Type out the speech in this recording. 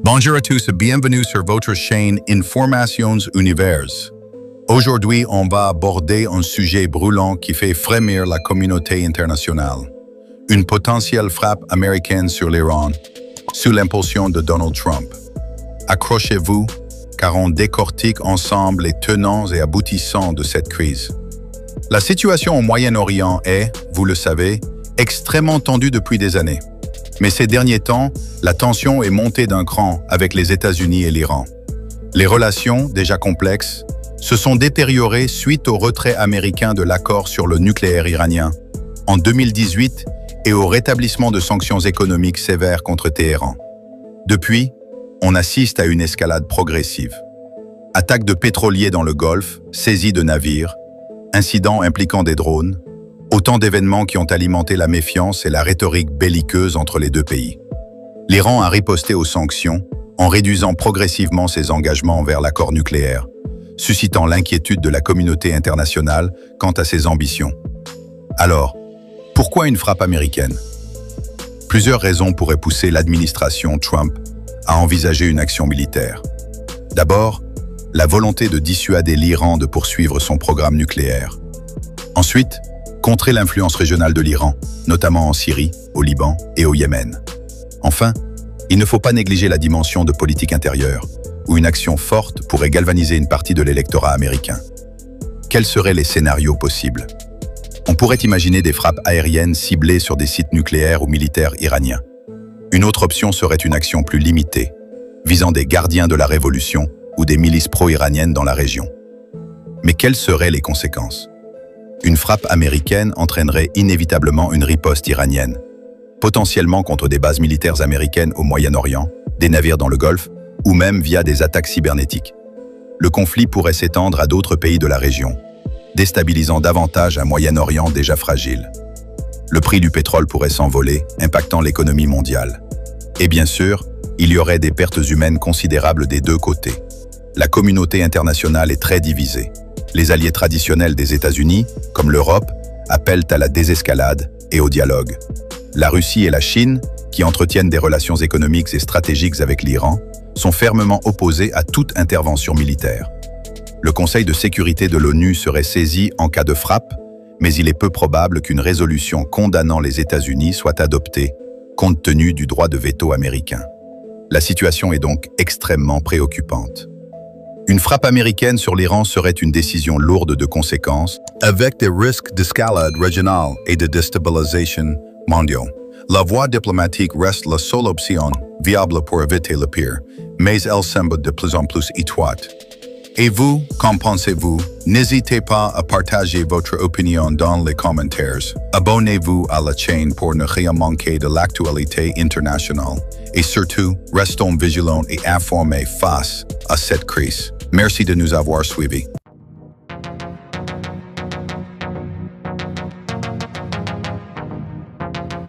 Bonjour à tous et bienvenue sur votre chaîne Informations Univers. Aujourd'hui, on va aborder un sujet brûlant qui fait frémir la communauté internationale. Une potentielle frappe américaine sur l'Iran, sous l'impulsion de Donald Trump. Accrochez-vous, car on décortique ensemble les tenants et aboutissants de cette crise. La situation au Moyen-Orient est, vous le savez, extrêmement tendue depuis des années. Mais ces derniers temps, la tension est montée d'un cran avec les États-Unis et l'Iran. Les relations, déjà complexes, se sont détériorées suite au retrait américain de l'accord sur le nucléaire iranien en 2018 et au rétablissement de sanctions économiques sévères contre Téhéran. Depuis, on assiste à une escalade progressive. Attaques de pétroliers dans le Golfe, saisies de navires, incidents impliquant des drones, autant d'événements qui ont alimenté la méfiance et la rhétorique belliqueuse entre les deux pays. L'Iran a riposté aux sanctions en réduisant progressivement ses engagements envers l'accord nucléaire, suscitant l'inquiétude de la communauté internationale quant à ses ambitions. Alors, pourquoi une frappe américaine? Plusieurs raisons pourraient pousser l'administration Trump à envisager une action militaire. D'abord, la volonté de dissuader l'Iran de poursuivre son programme nucléaire. Ensuite, contrer l'influence régionale de l'Iran, notamment en Syrie, au Liban et au Yémen. Enfin, il ne faut pas négliger la dimension de politique intérieure, où une action forte pourrait galvaniser une partie de l'électorat américain. Quels seraient les scénarios possibles? On pourrait imaginer des frappes aériennes ciblées sur des sites nucléaires ou militaires iraniens. Une autre option serait une action plus limitée, visant des gardiens de la révolution ou des milices pro-iraniennes dans la région. Mais quelles seraient les conséquences? Une frappe américaine entraînerait inévitablement une riposte iranienne, potentiellement contre des bases militaires américaines au Moyen-Orient, des navires dans le Golfe, ou même via des attaques cybernétiques. Le conflit pourrait s'étendre à d'autres pays de la région, déstabilisant davantage un Moyen-Orient déjà fragile. Le prix du pétrole pourrait s'envoler, impactant l'économie mondiale. Et bien sûr, il y aurait des pertes humaines considérables des deux côtés. La communauté internationale est très divisée. Les alliés traditionnels des États-Unis, comme l'Europe, appellent à la désescalade et au dialogue. La Russie et la Chine, qui entretiennent des relations économiques et stratégiques avec l'Iran, sont fermement opposés à toute intervention militaire. Le Conseil de sécurité de l'ONU serait saisi en cas de frappe, mais il est peu probable qu'une résolution condamnant les États-Unis soit adoptée, compte tenu du droit de veto américain. La situation est donc extrêmement préoccupante. Une frappe américaine sur l'Iran serait une décision lourde de conséquences, avec des risques d'escalade régionale et de déstabilisation mondiale. La voie diplomatique reste la seule option viable pour éviter le pire, mais elle semble de plus en plus étroite. Et vous, qu'en pensez-vous? N'hésitez pas à partager votre opinion dans les commentaires. Abonnez-vous à la chaîne pour ne rien manquer de l'actualité internationale. Et surtout, restons vigilants et informés face à cette crise. Merci de nous avoir suivis.